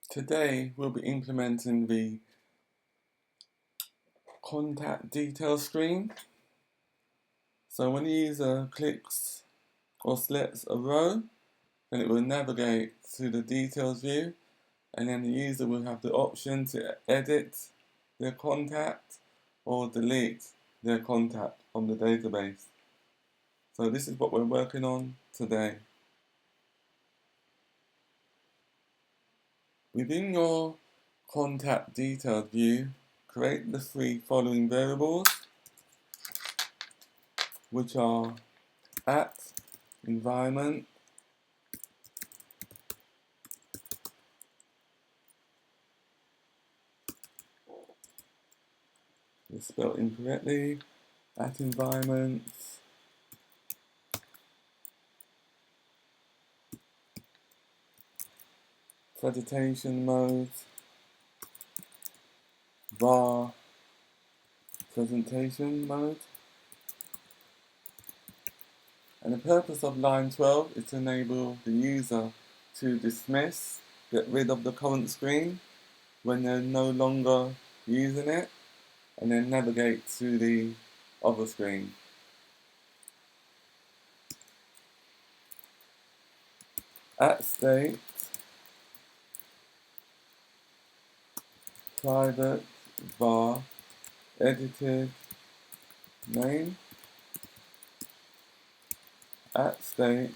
Today we'll be implementing the contact details screen. So when the user clicks or selects a row, then it will navigate to the details view, and then the user will have the option to edit their contact or delete their contact from the database. So this is what we're working on today. Within your contact details view, create the three following variables, which are at, environment, it's spelled incorrectly, at environment, presentation mode, var presentation mode. And the purpose of line 12 is to enable the user to dismiss, get rid of the current screen when they're no longer using it, and then navigate to the other screen. At state, private var edited name, at state,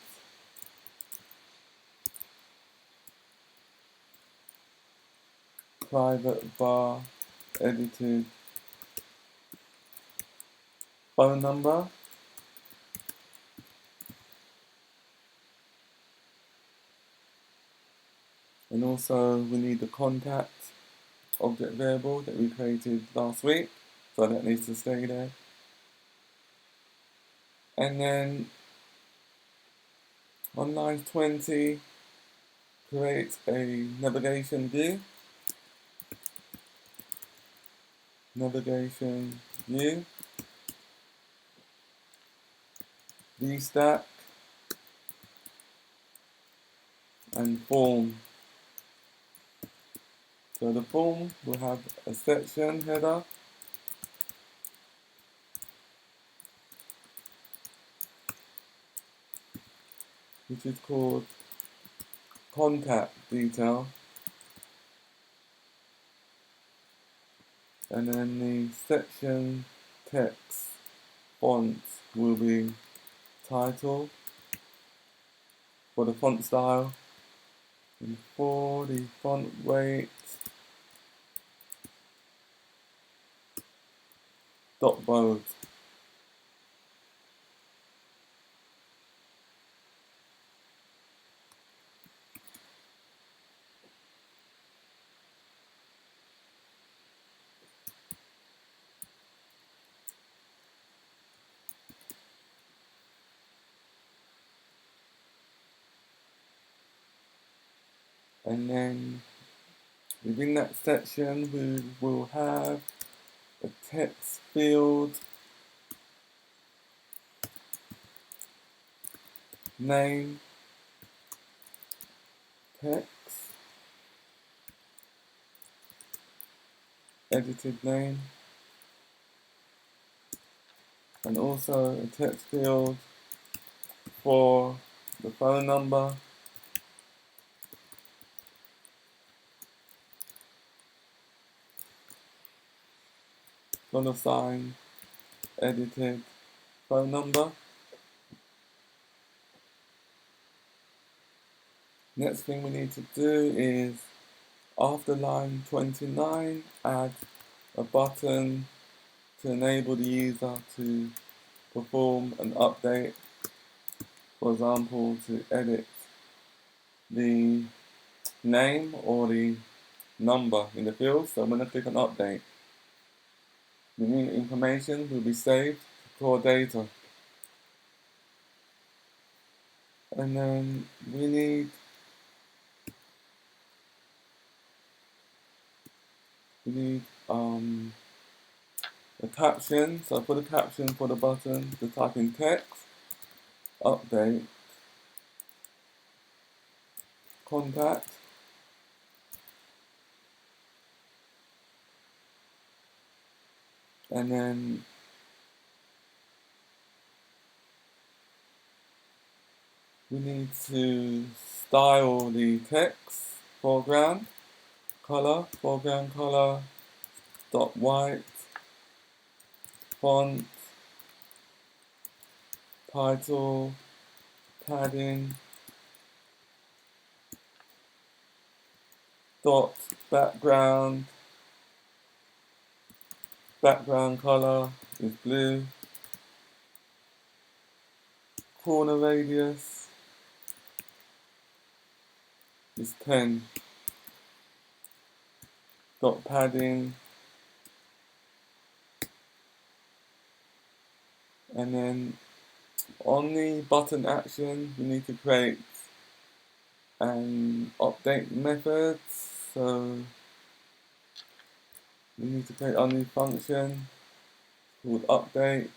private var edited phone number, and also we need the contact object variable that we created last week, so that needs to stay there. And then on line 20, create a navigation view. Navigation view, vstack, and form. So the form will have a section header, which is called contact detail, and then the section text font will be title for the font style, and for the font weight, dot bold. And then within that section we will have a text field, name, text, edited name, and also a text field for the phone number, $, edited phone number. Next thing we need to do is, after line 29, add a button to enable the user to perform an update, for example to edit the name or the number in the field. So I'm going to click on update. The new information will be saved to core data. And then we need a caption. So for the caption for the button, to type in text, update, contact, And then we need to style the text, foreground color, dot white, font, title, padding, dot background color is blue, corner radius is 10, dot padding, and then on the button action we need to create an update method. So we need to create a new function called update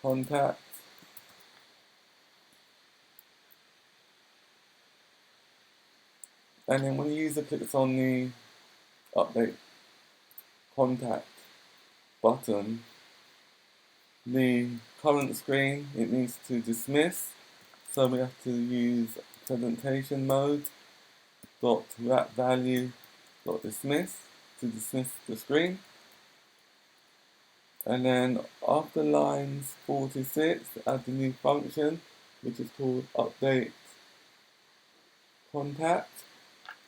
contact. And then when the user clicks on the update contact button, the current screen it needs to dismiss. So we have to use presentation mode dot wrap value dot dismiss to dismiss the screen. And then after lines 46, add the new function which is called update contact.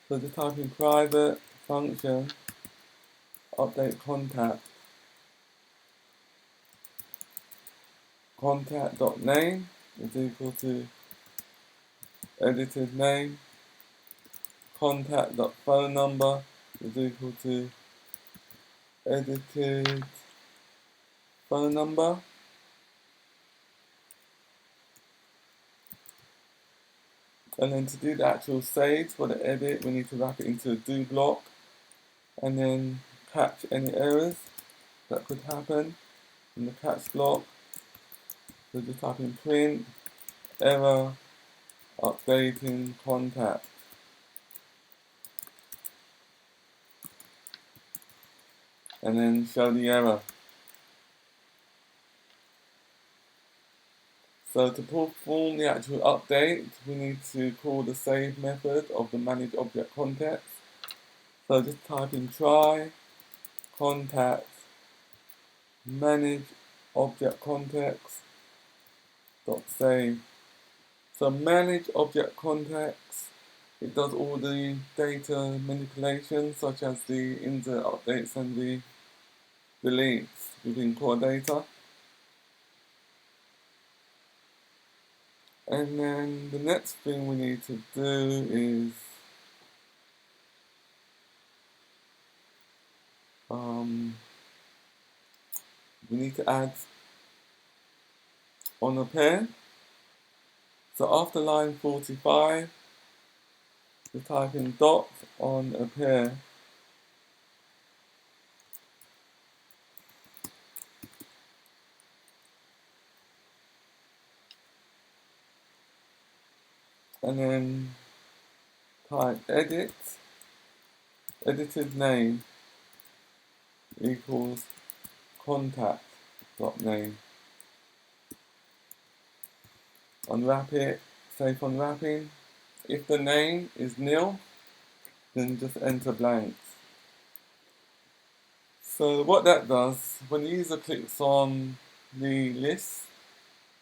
So just type in private function update contact.name is equal to edited name, contact.phone number is equal to edited phone number. And then to do the actual save for the edit, we need to wrap it into a do block and then catch any errors that could happen in the catch block. So just type in print error updating contact. And then show the error. So to perform the actual update, we need to call the save method of the manage object context. So just type in try contact manage object context dot save. So manage object context, it does all the data manipulation such as the insert updates and the deletes within core data. And then the next thing we need to do is we need to add on a pair. So after line 45, we type in dot on a pair. And then type edit, edited name equals contact dot name. Unwrap it, safe unwrapping. If the name is nil, then just enter blanks. So what that does, when the user clicks on the list,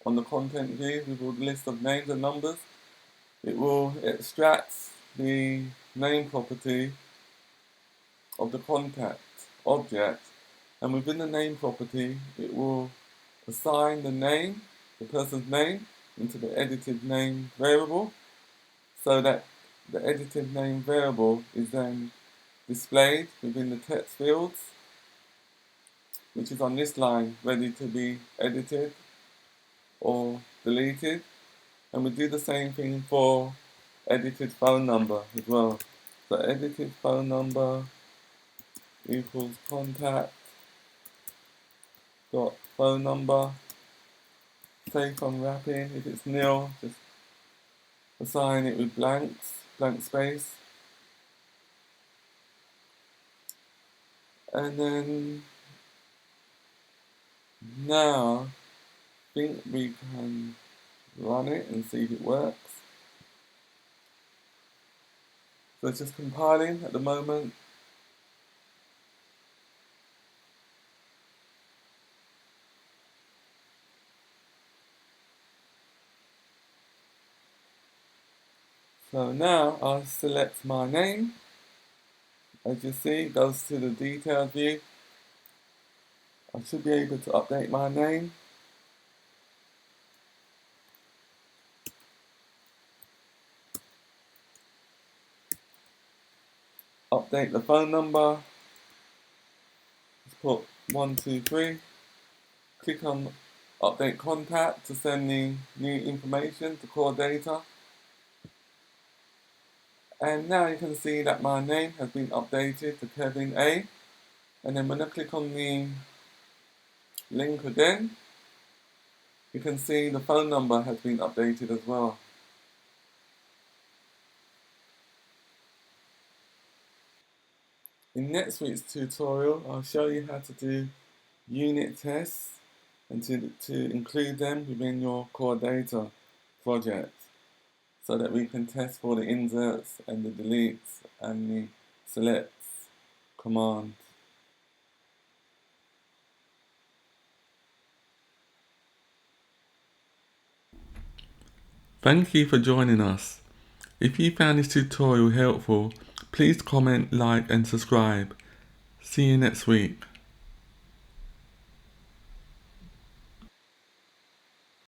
on the content view with a list of names and numbers, it will extract the name property of the contact object, and within the name property it will assign the name, the person's name, into the edited name variable, so that the edited name variable is then displayed within the text fields, which is on this line, ready to be edited or deleted. And we do the same thing for edited phone number as well. So edited phone number equals contact dot phone number. Safe unwrapping. If it's nil, just assign it with blanks, blank space. And then Now, I think we can run it and see if it works. So it's just compiling at the moment. So now I'll select my name. As you see, it goes to the detail view. I should be able to update my name. Update the phone number. Let's put 123. Click on update contact to send me new information to core data. And now you can see that my name has been updated to Kevin A. And then when I click on the link again, you can see the phone number has been updated as well. In next week's tutorial, I'll show you how to do unit tests and to include them within your core data project so that we can test for the inserts and the deletes and the selects command. Thank you for joining us. If you found this tutorial helpful, please comment, like and subscribe. See you next week.